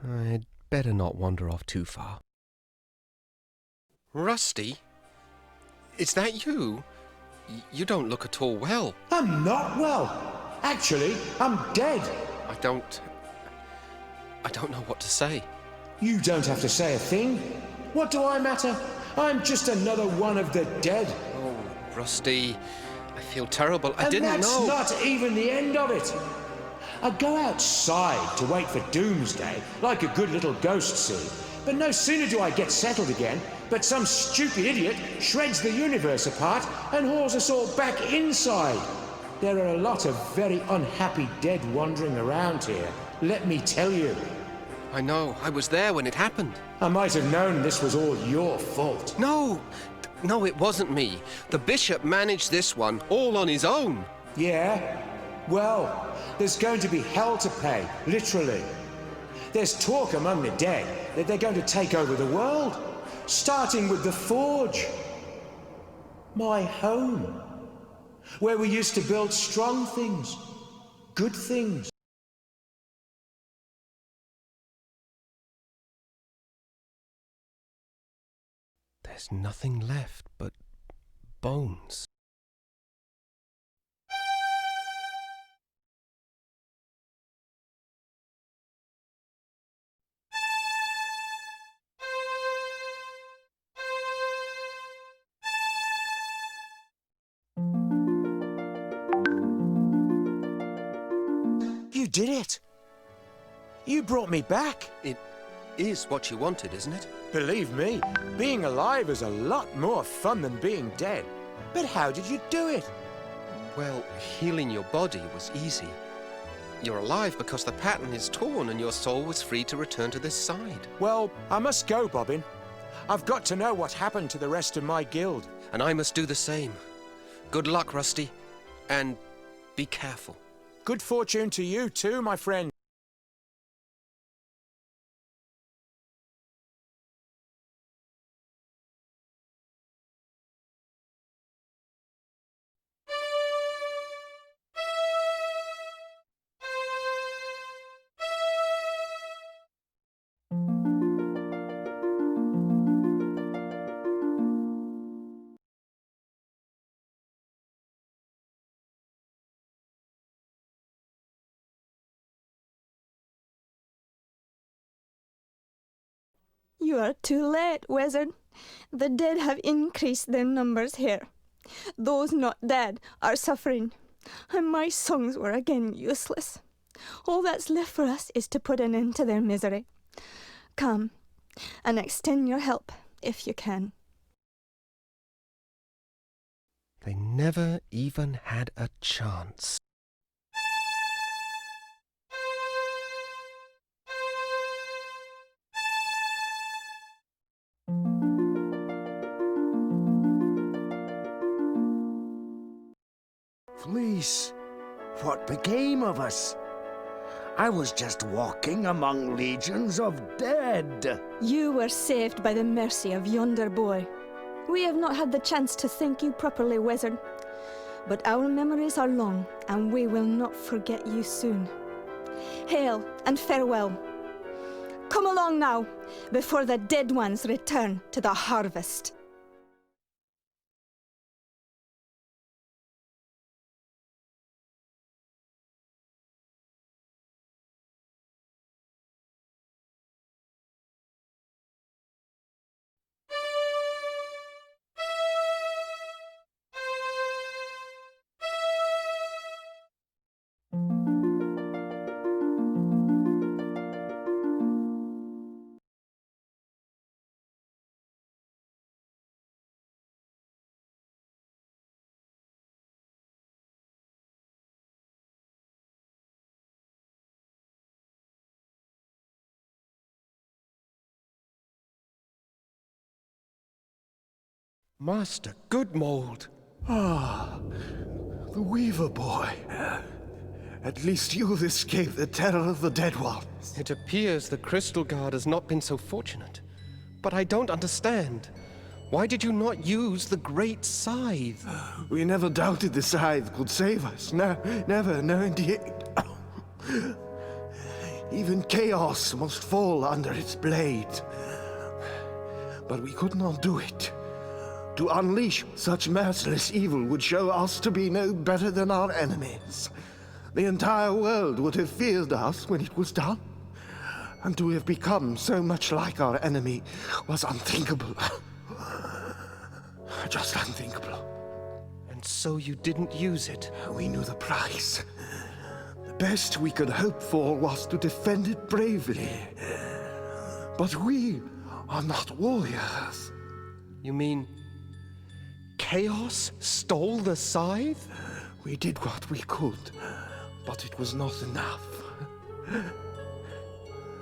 I'd better not wander off too far. Rusty? Is that you? You don't look at all well. I'm not well. Actually, I'm dead. I don't know what to say. You don't have to say a thing. What do I matter? I'm just another one of the dead. Oh, Rusty, I feel terrible. I didn't know. And that's not even the end of it. I go outside to wait for doomsday, like a good little ghost see. But no sooner do I get settled again, but some stupid idiot shreds the universe apart and hauls us all back inside. There are a lot of very unhappy dead wandering around here, let me tell you. I know. I was there when it happened. I might have known this was all your fault. No, it wasn't me. The bishop managed this one all on his own. Yeah? Well, there's going to be hell to pay, literally. There's talk among the dead that they're going to take over the world, starting with the Forge. My home, where we used to build strong things, good things. There's nothing left but bones. You did it! You brought me back! It is what you wanted, isn't it? Believe me, being alive is a lot more fun than being dead. But how did you do it? Well, healing your body was easy. You're alive because the pattern is torn and your soul was free to return to this side. Well, I must go, Bobbin. I've got to know what happened to the rest of my guild. And I must do the same. Good luck, Rusty. And be careful. Good fortune to you too, my friend. You are too late, wizard. The dead have increased their numbers here. Those not dead are suffering, and my songs were again useless. All that's left for us is to put an end to their misery. Come, and extend your help, if you can. They never even had a chance. Please, what became of us? I was just walking among legions of dead. You were saved by the mercy of yonder boy. We have not had the chance to thank you properly, wizard. But our memories are long, and we will not forget you soon. Hail and farewell. Come along now, before the dead ones return to the harvest. Master Goodmold. Ah, the Weaver boy. At least you've escaped the terror of the dead ones. It appears the Crystal Guard has not been so fortunate. But I don't understand. Why did you not use the Great Scythe? We never doubted the scythe could save us. No, never, no indeed. Even chaos must fall under its blade. But we could not do it. To unleash such merciless evil would show us to be no better than our enemies. The entire world would have feared us when it was done. And to have become so much like our enemy was unthinkable. Just unthinkable. And so you didn't use it? We knew the price. The best we could hope for was to defend it bravely. But we are not warriors. You mean Chaos stole the scythe? We did what we could, but it was not enough.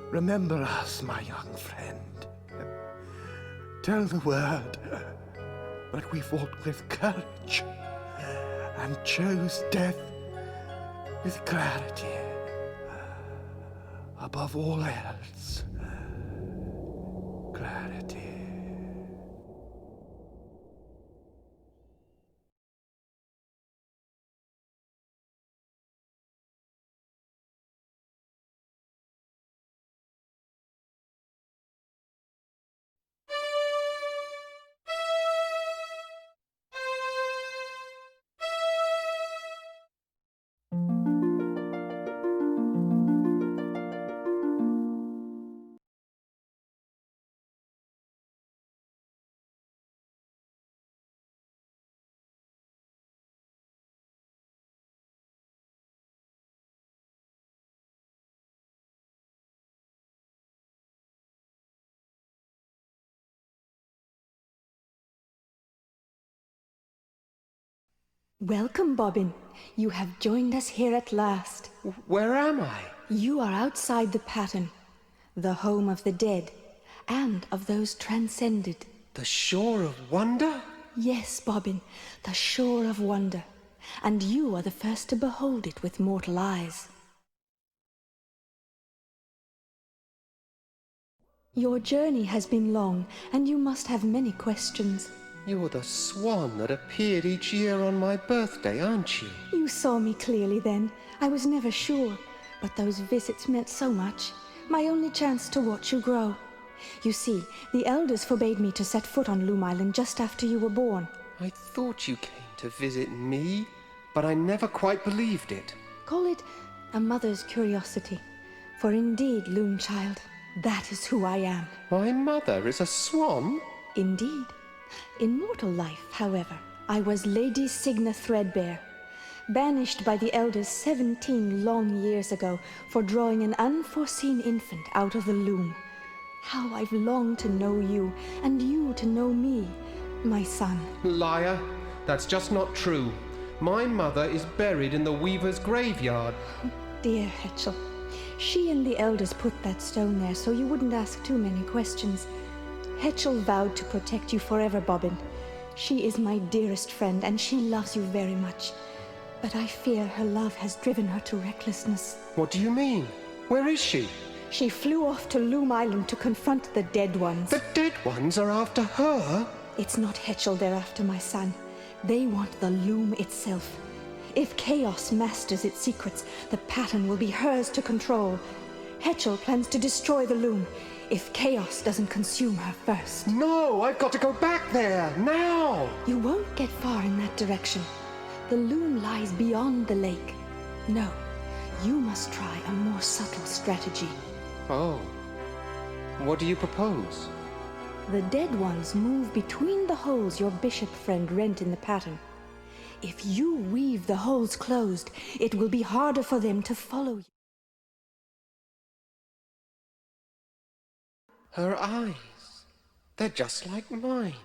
Remember us, my young friend. Tell the word, but we fought with courage and chose death with clarity. Above all else, clarity. Welcome, Bobbin. You have joined us here at last. Where am I? You are outside the pattern, the home of the dead, and of those transcended. The shore of wonder? Yes, Bobbin, the shore of wonder. And you are the first to behold it with mortal eyes. Your journey has been long, and you must have many questions. You're the swan that appeared each year on my birthday, aren't you? You saw me clearly then. I was never sure, but those visits meant so much. My only chance to watch you grow. You see, the elders forbade me to set foot on Loom Island just after you were born. I thought you came to visit me, but I never quite believed it. Call it a mother's curiosity. For indeed, Loom Child, that is who I am. My mother is a swan? Indeed. In mortal life, however, I was Lady Signa Threadbare, banished by the elders 17 long years ago for drawing an unforeseen infant out of the loom. How I've longed to know you, and you to know me, my son. Liar. That's just not true. My mother is buried in the weaver's graveyard. Dear Hetchel, she and the elders put that stone there so you wouldn't ask too many questions. Hetchel vowed to protect you forever, Bobbin. She is my dearest friend, and she loves you very much. But I fear her love has driven her to recklessness. What do you mean? Where is she? She flew off to Loom Island to confront the dead ones. The dead ones are after her? It's not Hetchel they're after, my son. They want the loom itself. If chaos masters its secrets, the pattern will be hers to control. Hetchel plans to destroy the loom if chaos doesn't consume her first. No, I've got to go back there, now! You won't get far in that direction. The loom lies beyond the lake. No, you must try a more subtle strategy. Oh. What do you propose? The dead ones move between the holes your bishop friend rent in the pattern. If you weave the holes closed, it will be harder for them to follow you. Her eyes. They're just like mine.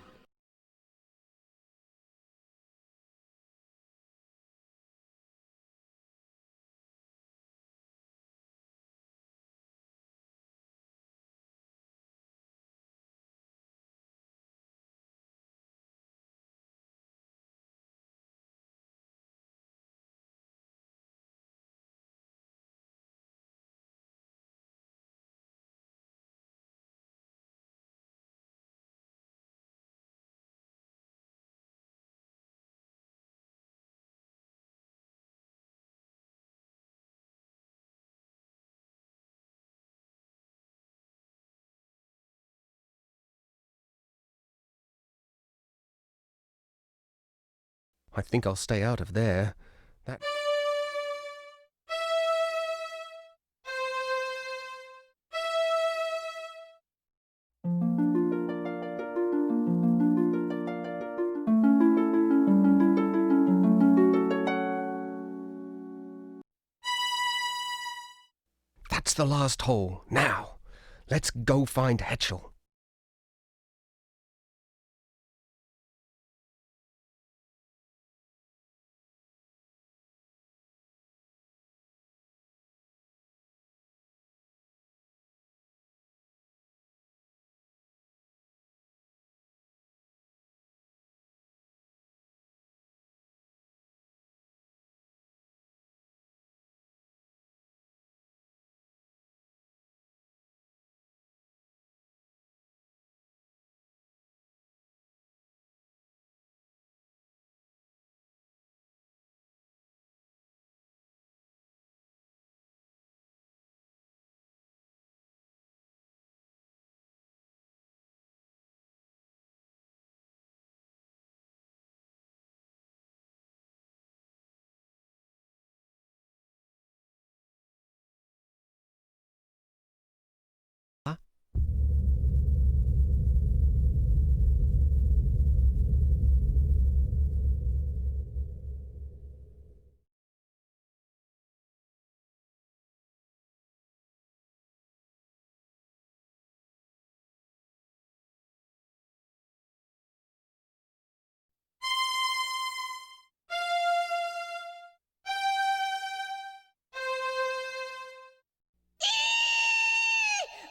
I think I'll stay out of there. That... That's the last hole. Now, let's go find Hetchel.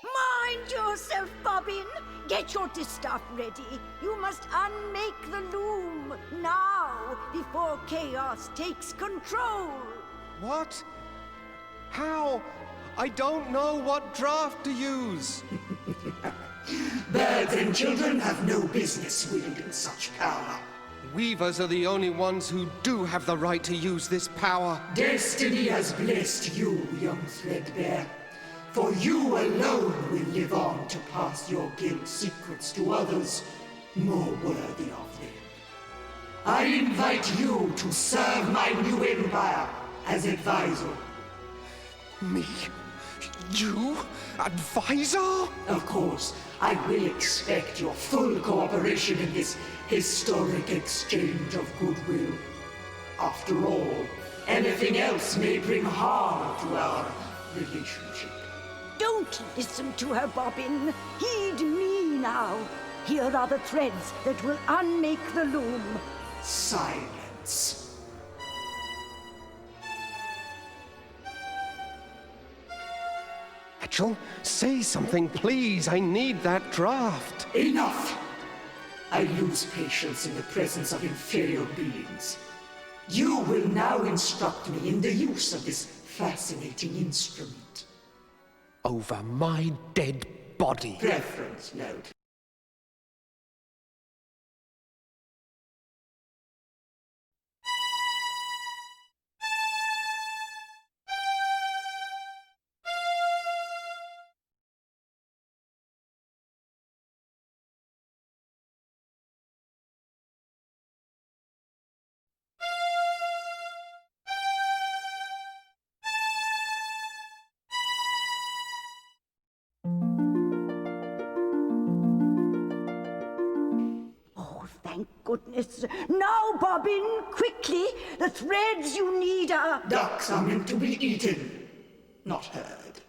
Mind yourself, Bobbin. Get your distaff ready. You must unmake the loom now, before chaos takes control. What? How? I don't know what draft to use. Birds and children have no business wielding such power. Weavers are the only ones who do have the right to use this power. Destiny has blessed you, young Threadbare. For you alone will live on to pass your guild secrets to others more worthy of them. I invite you to serve my new empire as advisor. Me? You? Advisor? Of course, I will expect your full cooperation in this historic exchange of goodwill. After all, anything else may bring harm to our relationship. Don't listen to her, Bobbin. Heed me now. Here are the threads that will unmake the loom. Silence. Hetchel, say something, please. I need that draft. Enough! I lose patience in the presence of inferior beings. You will now instruct me in the use of this fascinating instrument. Over my dead body. Preference note. Thank goodness. Now, Bobbin, quickly! The threads you need are... Ducks are meant to be eaten, not heard.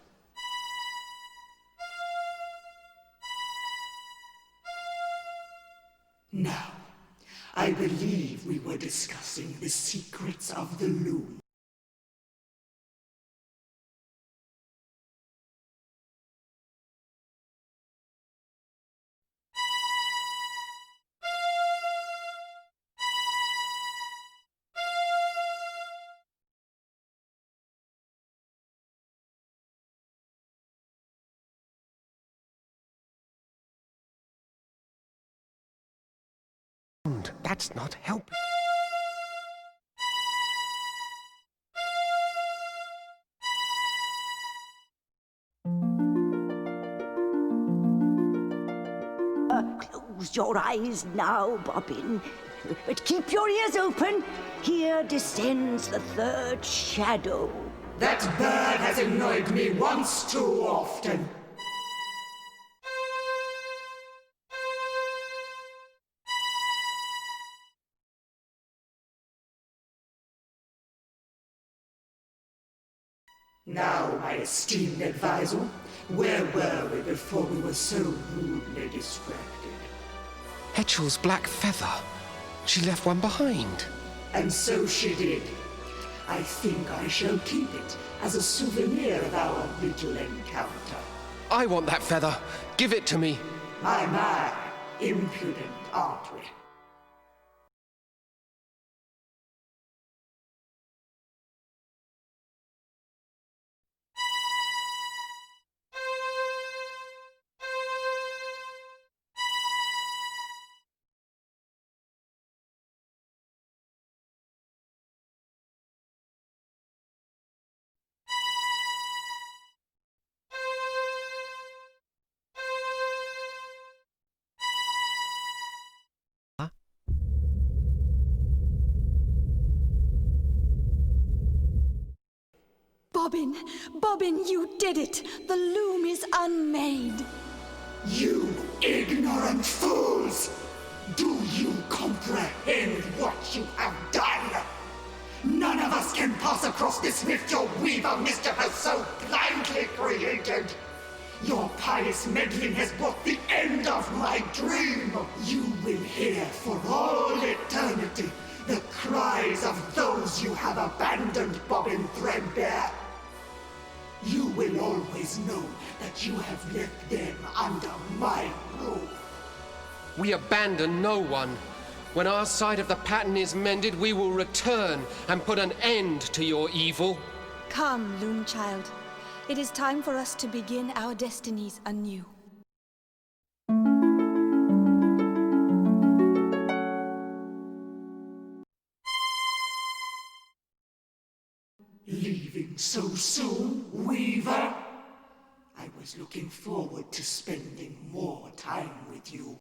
Now, I believe we were discussing the secrets of the loom. That's not helping. Close your eyes now, Bobbin. But keep your ears open. Here descends the third shadow. That bird has annoyed me once too often. Now, my esteemed advisor, where were we before we were so rudely distracted? Hetchel's black feather. She left one behind. And so she did. I think I shall keep it as a souvenir of our little encounter. I want that feather. Give it to me. My, impudent, aren't we? Bobbin, you did it! The loom is unmade! You ignorant fools! Do you comprehend what you have done? None of us can pass across this rift your weaver mischief has so blindly created. Your pious meddling has brought the end of my dream. You will hear for all eternity the cries of those you have abandoned, Bobbin Threadbare. You will always know that you have left them under my roof. We abandon no one. When our side of the pattern is mended, we will return and put an end to your evil. Come, Loom Child. It is time for us to begin our destinies anew. Leaving so soon, Weaver? I was looking forward to spending more time with you.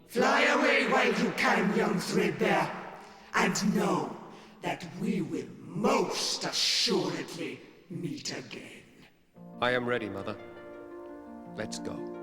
Fly away while you can, young Threadbare, and know that we will most assuredly meet again. I am ready, Mother. Let's go.